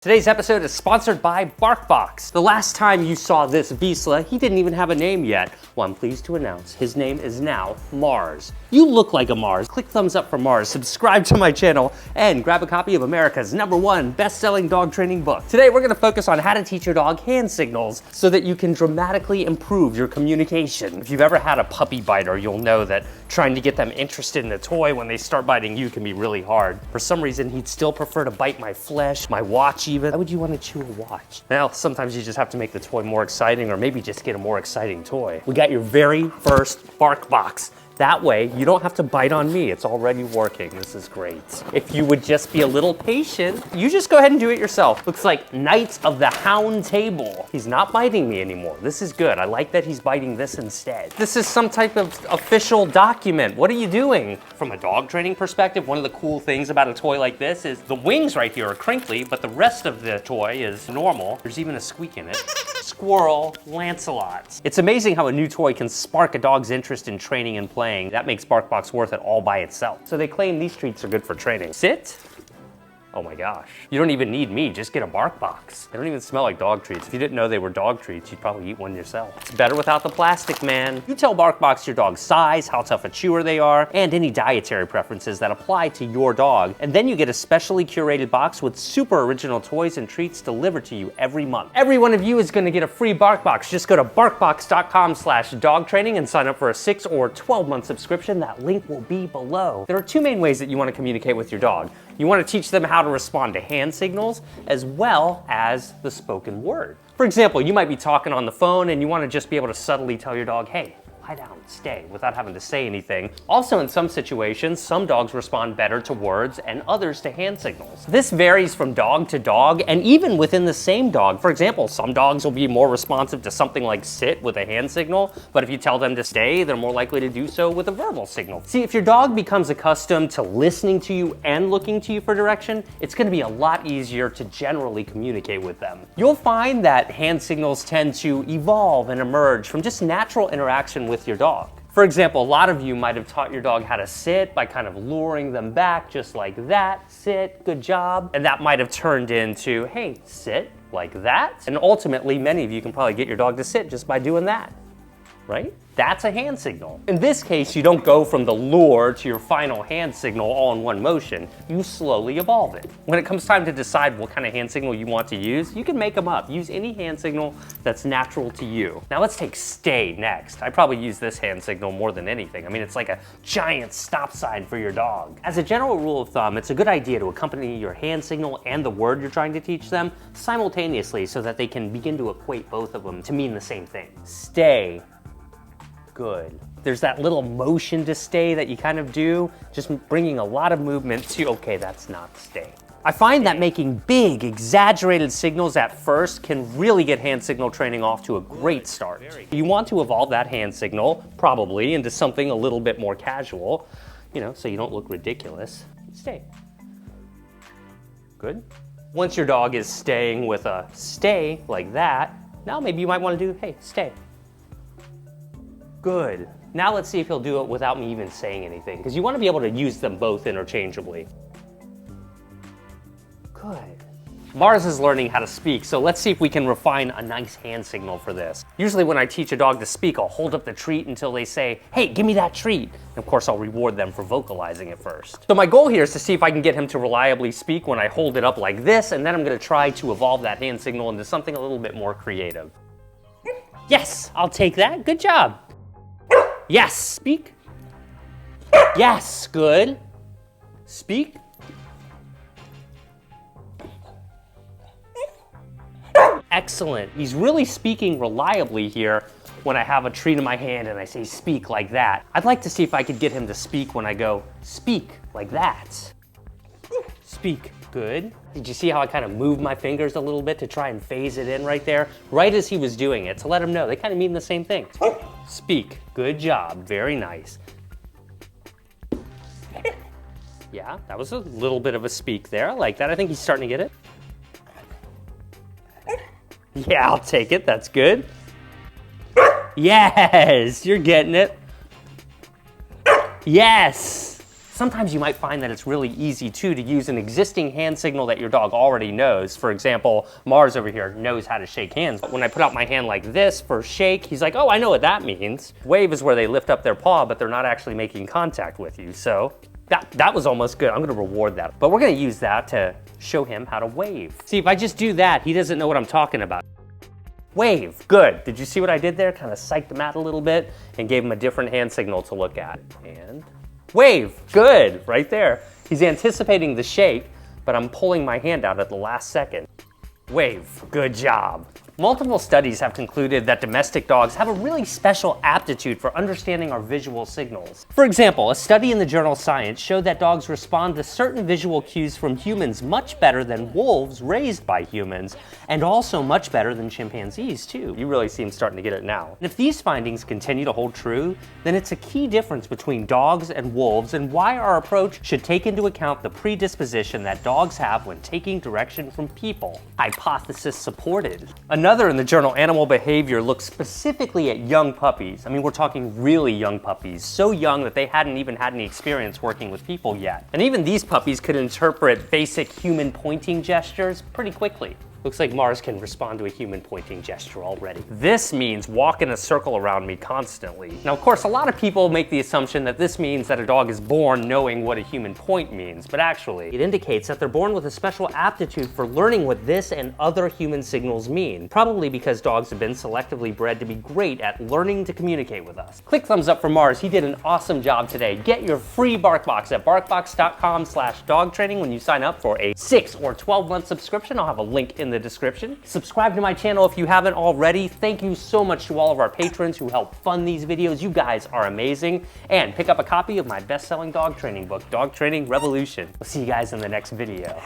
Today's episode is sponsored by BarkBox. The last time you saw this Vizsla, he didn't even have a name yet. Well, I'm pleased to announce his name is now Mars. You look like a Mars. Click thumbs up for Mars, subscribe to my channel, and grab a copy of America's #1 best-selling dog training book. Today, we're gonna focus on how to teach your dog hand signals so that you can dramatically improve your communication. If you've ever had a puppy biter, you'll know that trying to get them interested in a toy when they start biting you can be really hard. For some reason, he'd still prefer to bite my flesh, my watch even. Why would you want to chew a watch? Now, sometimes you just have to make the toy more exciting or maybe just get a more exciting toy. We got your very first BarkBox. That way, you don't have to bite on me. It's already working. This is great. If you would just be a little patient, you just go ahead and do it yourself. Looks like Knights of the Hound Table. He's not biting me anymore. This is good. I like that he's biting this instead. This is some type of official document. What are you doing? From a dog training perspective, one of the cool things about a toy like this is the wings right here are crinkly, but the rest of the toy is normal. There's even a squeak in it. Squirrel Lancelot. It's amazing how a new toy can spark a dog's interest in training and playing. That makes BarkBox worth it all by itself. So they claim these treats are good for training. Sit. Oh my gosh. You don't even need me, just get a BarkBox. They don't even smell like dog treats. If you didn't know they were dog treats, you'd probably eat one yourself. It's better without the plastic, man. You tell BarkBox your dog's size, how tough a chewer they are, and any dietary preferences that apply to your dog. And then you get a specially curated box with super original toys and treats delivered to you every month. Every one of you is gonna get a free BarkBox. Just go to barkbox.com/dogtraining and sign up for a 6 or 12-month subscription. That link will be below. There are two main ways that you wanna communicate with your dog. You wanna teach them how to respond to hand signals as well as the spoken word. For example, you might be talking on the phone and you wanna just be able to subtly tell your dog, hey, lie down, stay, without having to say anything. Also, in some situations, some dogs respond better to words and others to hand signals. This varies from dog to dog and even within the same dog. For example, some dogs will be more responsive to something like sit with a hand signal, but if you tell them to stay, they're more likely to do so with a verbal signal. See, if your dog becomes accustomed to listening to you and looking to you for direction, it's gonna be a lot easier to generally communicate with them. You'll find that hand signals tend to evolve and emerge from just natural interaction with your dog. For example, a lot of you might have taught your dog how to sit by kind of luring them back just like that. Sit, good job. And that might have turned into, hey, sit like that. And ultimately, many of you can probably get your dog to sit just by doing that, right? That's a hand signal. In this case, you don't go from the lure to your final hand signal all in one motion. You slowly evolve it. When it comes time to decide what kind of hand signal you want to use, you can make them up. Use any hand signal that's natural to you. Now let's take stay next. I probably use this hand signal more than anything. I mean, it's like a giant stop sign for your dog. As a general rule of thumb, it's a good idea to accompany your hand signal and the word you're trying to teach them simultaneously so that they can begin to equate both of them to mean the same thing. Stay. Good. There's that little motion to stay that you kind of do, just bringing a lot of movement to, okay, that's not stay. I find that making big, exaggerated signals at first can really get hand signal training off to a great start. You want to evolve that hand signal, probably, into something a little bit more casual, so you don't look ridiculous. Stay. Good. Once your dog is staying with a stay like that, now maybe you might want to do, hey, stay. Good. Now let's see if he'll do it without me even saying anything, because you want to be able to use them both interchangeably. Good. Mars is learning how to speak, so let's see if we can refine a nice hand signal for this. Usually when I teach a dog to speak, I'll hold up the treat until they say, hey, give me that treat. And of course, I'll reward them for vocalizing it first. So my goal here is to see if I can get him to reliably speak when I hold it up like this, and then I'm going to try to evolve that hand signal into something a little bit more creative. Yes, I'll take that. Good job. Yes, speak. Yes, good. Speak. Excellent. He's really speaking reliably here when I have a treat in my hand and I say speak like that. I'd like to see if I could get him to speak when I go speak like that. Speak. Good. Did you see how I kind of moved my fingers a little bit to try and phase it in right there? Right as he was doing it, to let him know they kind of mean the same thing. Speak. Good job. Very nice. Yeah, that was a little bit of a speak there. I like that. I think he's starting to get it. Yeah, I'll take it. That's good. Yes, you're getting it. Yes. Sometimes you might find that it's really easy too to use an existing hand signal that your dog already knows. For example, Mars over here knows how to shake hands. But when I put out my hand like this for shake, he's like, oh, I know what that means. Wave is where they lift up their paw, but they're not actually making contact with you. So that was almost good. I'm gonna reward that. But we're gonna use that to show him how to wave. See, if I just do that, he doesn't know what I'm talking about. Wave, good. Did you see what I did there? Kind of psyched him out a little bit and gave him a different hand signal to look at. And wave, good, right there. He's anticipating the shake, but I'm pulling my hand out at the last second. Wave, good job. Multiple studies have concluded that domestic dogs have a really special aptitude for understanding our visual signals. For example, a study in the journal Science showed that dogs respond to certain visual cues from humans much better than wolves raised by humans, and also much better than chimpanzees too. You really seem starting to get it now. And if these findings continue to hold true, then it's a key difference between dogs and wolves and why our approach should take into account the predisposition that dogs have when taking direction from people. Hypothesis supported. Another in the journal Animal Behavior looks specifically at young puppies. I mean, we're talking really young puppies, so young that they hadn't even had any experience working with people yet. And even these puppies could interpret basic human pointing gestures pretty quickly. Looks like Mars can respond to a human pointing gesture already. This means walk in a circle around me constantly. Now, of course, a lot of people make the assumption that this means that a dog is born knowing what a human point means, but actually, it indicates that they're born with a special aptitude for learning what this and other human signals mean, probably because dogs have been selectively bred to be great at learning to communicate with us. Click thumbs up for Mars. He did an awesome job today. Get your free BarkBox at barkbox.com/dogtraining when you sign up for a 6 or 12-month subscription. I'll have a link in the description. Subscribe to my channel if you haven't already. Thank you so much to all of our patrons who help fund these videos. You guys are amazing. And pick up a copy of my best-selling dog training book, Dog Training Revolution. We'll see you guys in the next video.